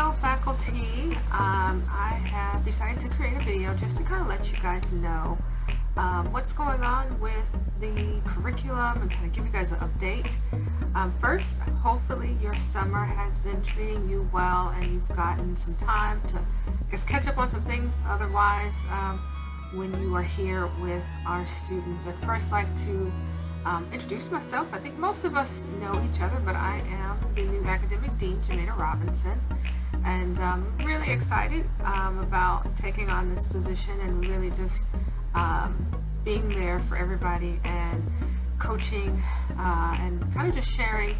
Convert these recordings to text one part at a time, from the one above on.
Hello faculty, I have decided to create a video just to kind of let you guys know what's going on with the curriculum and kind of give you guys an update. First, hopefully your summer has been treating you well and you've gotten some time to catch up on some things. Otherwise, when you are here with our students, I'd first like to introduce myself. I think most of us know each other, but I am the new academic dean, Jamena Robinson, and I'm really excited about taking on this position and really just being there for everybody and coaching and kind of just sharing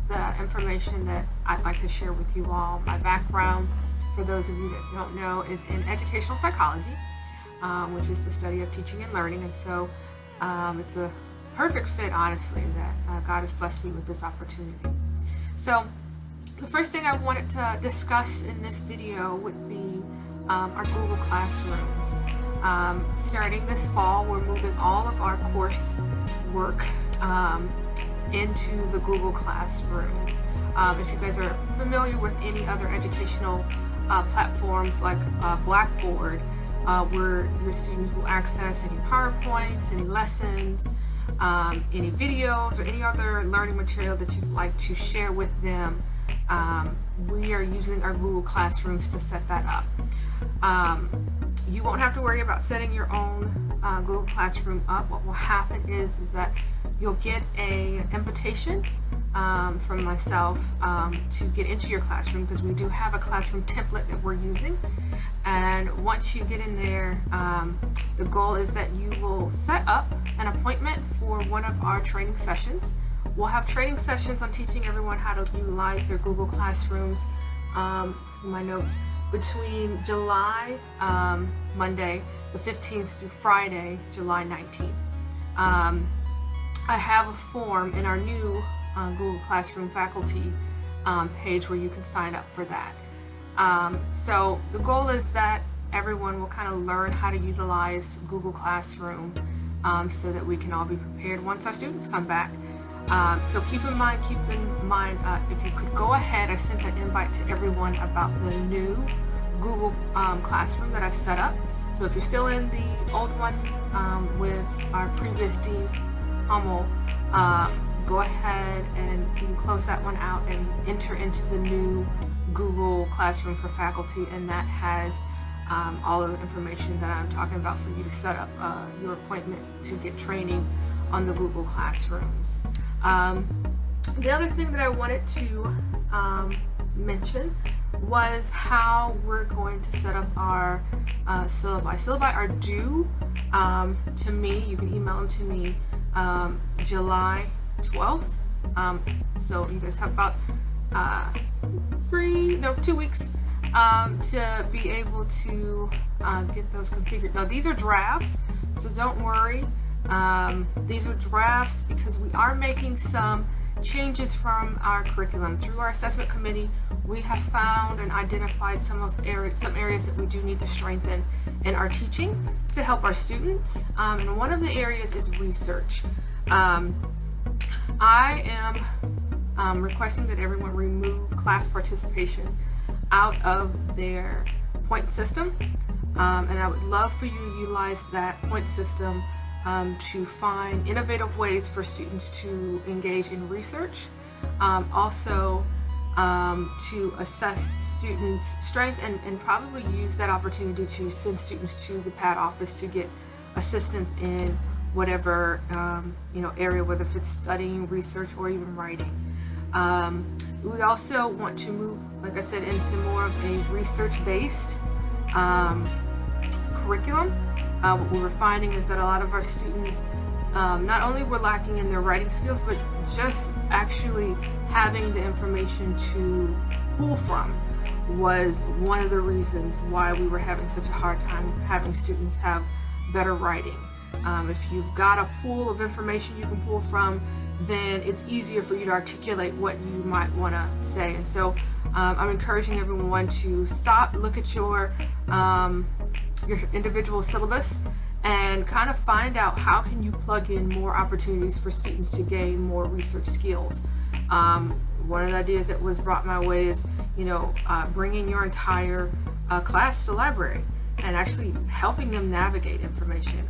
the information that I'd like to share with you all. My background, for those of you that don't know, is in educational psychology, which is the study of teaching and learning, and so it's a perfect fit, honestly, that God has blessed me with this opportunity. So the first thing I wanted to discuss in this video would be our Google Classrooms. Starting this fall, we're moving all of our course work into the Google Classroom. If you guys are familiar with any other educational platforms like Blackboard, where your students will access any PowerPoints, any lessons, any videos, or any other learning material that you'd like to share with them, we are using our Google Classrooms to set that up. You won't have to worry about setting your own Google Classroom up. What will happen is that you'll get an invitation from myself to get into your classroom, because we do have a classroom template that we're using. And once you get in there, the goal is that you will set up an appointment for one of our training sessions. We'll have training sessions on teaching everyone how to utilize their Google Classrooms, my notes, between July, Monday the 15th through Friday, July 19th. I have a form in our new Google Classroom faculty page where you can sign up for that. So the goal is that everyone will kind of learn how to utilize Google Classroom so that we can all be prepared once our students come back. So keep in mind, if you could go ahead, I sent an invite to everyone about the new Google Classroom that I've set up. So if you're still in the old one with our previous Dean Hummel, go ahead and you can close that one out and enter into the new Google Classroom for faculty, and that has all of the information that I'm talking about for you to set up your appointment to get training on the Google Classrooms. The other thing that I wanted to mention was how we're going to set up our syllabi. Syllabi are due to me. You can email them to me July 12th. So you guys have about 2 weeks to be able to get those configured. Now these are drafts, so don't worry. These are drafts because we are making some changes from our curriculum. Through our assessment committee, we have found and identified some areas that we do need to strengthen in our teaching to help our students. And one of the areas is research. I am requesting that everyone remove class participation out of their point system, and I would love for you to utilize that point system to find innovative ways for students to engage in research, also to assess students' strength, and probably use that opportunity to send students to the PAD office to get assistance in whatever area, whether if it's studying, research, or even writing. We also want to move, like I said, into more of a research-based curriculum. What we were finding is that a lot of our students not only were lacking in their writing skills, but just actually having the information to pull from was one of the reasons why we were having such a hard time having students have better writing. If you've got a pool of information you can pull from, then it's easier for you to articulate what you might want to say. And so I'm encouraging everyone to stop, look at your individual syllabus, and kind of find out how can you plug in more opportunities for students to gain more research skills. One of the ideas that was brought my way is, bringing your entire class to the library and actually helping them navigate information.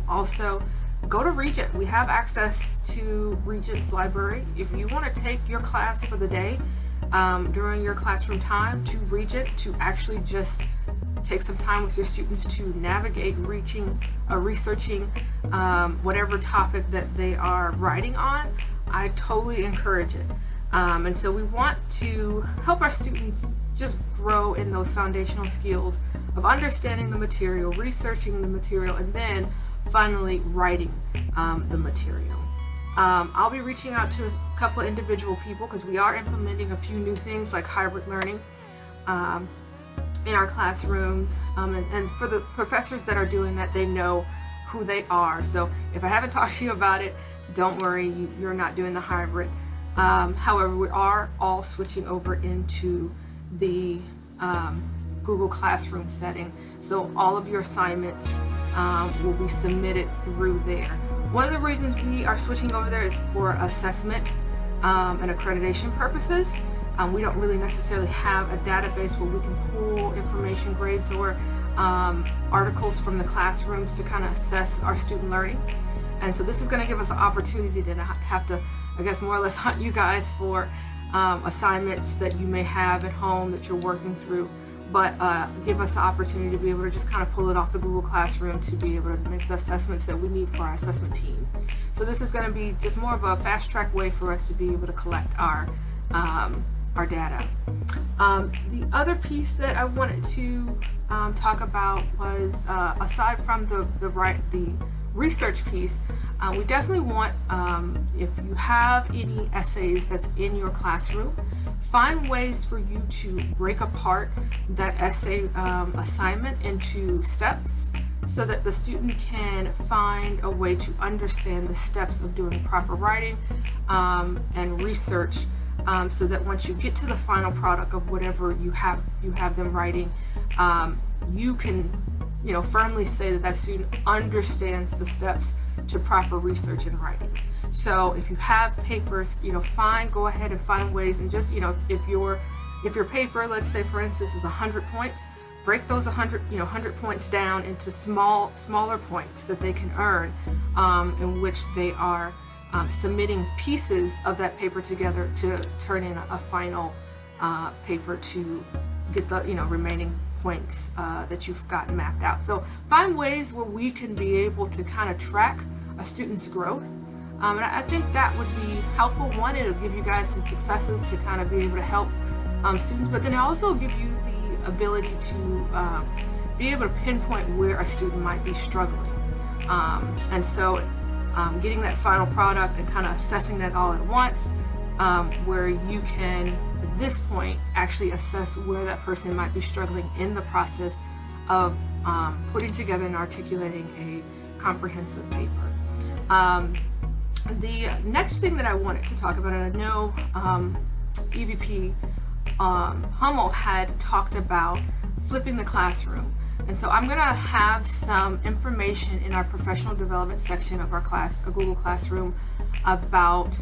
Also, go to Regent. We have access to Regent's library. If you want to take your class for the day during your classroom time to Regent to actually just take some time with your students to navigate researching whatever topic that they are writing on, I totally encourage it. And so we want to help our students just grow in those foundational skills of understanding the material, researching the material, and then finally writing the material. I'll be reaching out to a couple of individual people because we are implementing a few new things like hybrid learning in our classrooms, and for the professors that are doing that, they know who they are. So if I haven't talked to you about it, don't worry, you're not doing the hybrid. However, we are all switching over into the Google Classroom setting, so all of your assignments will be submitted through there. One of the reasons we are switching over there is for assessment and accreditation purposes. We don't really necessarily have a database where we can pull information, grades, or articles from the classrooms to kind of assess our student learning. And so this is going to give us an opportunity to not have to, I guess, more or less hunt you guys for assignments that you may have at home that you're working through, but give us the opportunity to be able to just kind of pull it off the Google Classroom to be able to make the assessments that we need for our assessment team. So this is going to be just more of a fast track way for us to be able to collect our data. The other piece that I wanted to talk about was, aside from the research piece, we definitely want, if you have any essays that's in your classroom, find ways for you to break apart that essay assignment into steps so that the student can find a way to understand the steps of doing proper writing and research, so that once you get to the final product of whatever you have them writing, you can firmly say that student understands the steps to proper research and writing. So if you have papers, go ahead and find ways, and just, if your paper, let's say for instance, is 100 points, break those 100 points down into smaller points that they can earn, in which they are submitting pieces of that paper together to turn in a final paper to get the remaining points that you've gotten mapped out. So find ways where we can be able to kind of track a student's growth, and I think that would be helpful. One, it'll give you guys some successes to kind of be able to help students, but then it also give you the ability to be able to pinpoint where a student might be struggling, and so getting that final product and kind of assessing that all at once, where you can at this point actually assess where that person might be struggling in the process of putting together and articulating a comprehensive paper. The next thing that I wanted to talk about, and I know EVP Hummel had talked about flipping the classroom. And so I'm going to have some information in our professional development section of our class, a Google Classroom, about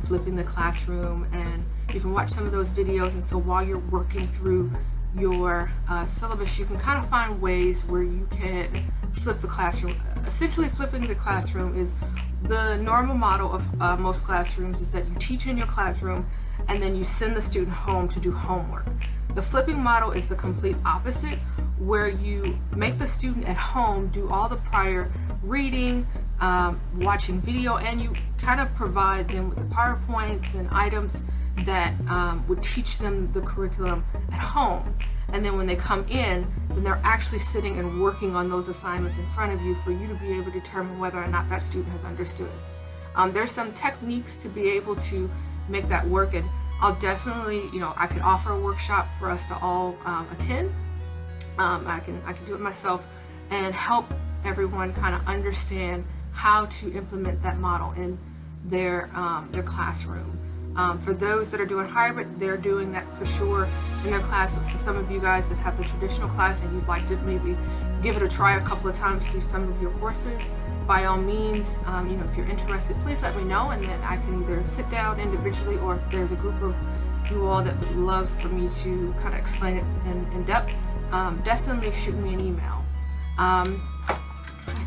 flipping the classroom, and you can watch some of those videos. And so while you're working through your syllabus, you can kind of find ways where you can flip the classroom. Essentially, flipping the classroom is the normal model of most classrooms, is that you teach in your classroom and then you send the student home to do homework. The flipping model is the complete opposite, where you make the student at home do all the prior reading, watching video, and you kind of provide them with the PowerPoints and items that would teach them the curriculum at home. And then when they come in, then they're actually sitting and working on those assignments in front of you for you to be able to determine whether or not that student has understood. There's some techniques to be able to make that work, and I'll definitely, I could offer a workshop for us to all attend. I can do it myself and help everyone kind of understand how to implement that model in their classroom. For those that are doing hybrid, they're doing that for sure in their class, but for some of you guys that have the traditional class and you'd like to maybe give it a try a couple of times through some of your courses, by all means, if you're interested, please let me know, and then I can either sit down individually, or if there's a group of you all that would love for me to kind of explain it in depth, definitely shoot me an email. I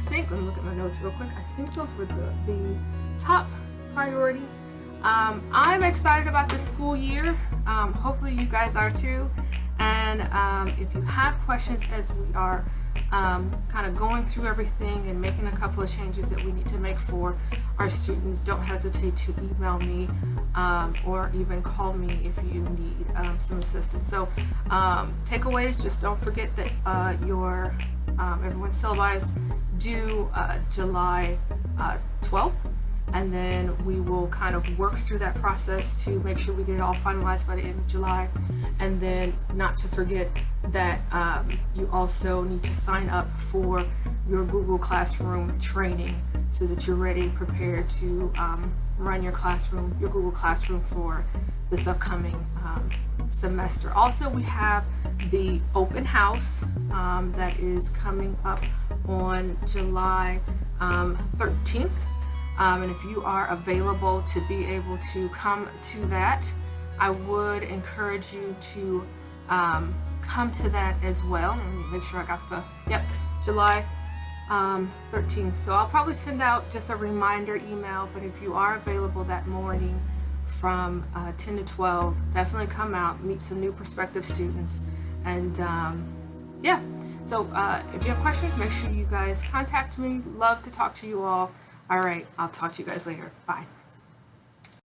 think, let me look at my notes real quick, I think those were the top priorities. I'm excited about this school year. Hopefully you guys are too. And if you have questions as we are kind of going through everything and making a couple of changes that we need to make for our students, don't hesitate to email me or even call me if you need some assistance. So takeaways, just don't forget that your everyone's syllabi is due July 12th. And then we will kind of work through that process to make sure we get it all finalized by the end of July. And then not to forget that you also need to sign up for your Google Classroom training so that you're ready and prepared to run your Google Classroom for this upcoming semester. Also, we have the open house that is coming up on July 13th. And if you are available to be able to come to that, I would encourage you to come to that as well. Let me make sure I got July 13th. So I'll probably send out just a reminder email, but if you are available that morning from 10 to 12, definitely come out, meet some new prospective students. And so if you have questions, make sure you guys contact me. Love to talk to you all. All right, I'll talk to you guys later. Bye.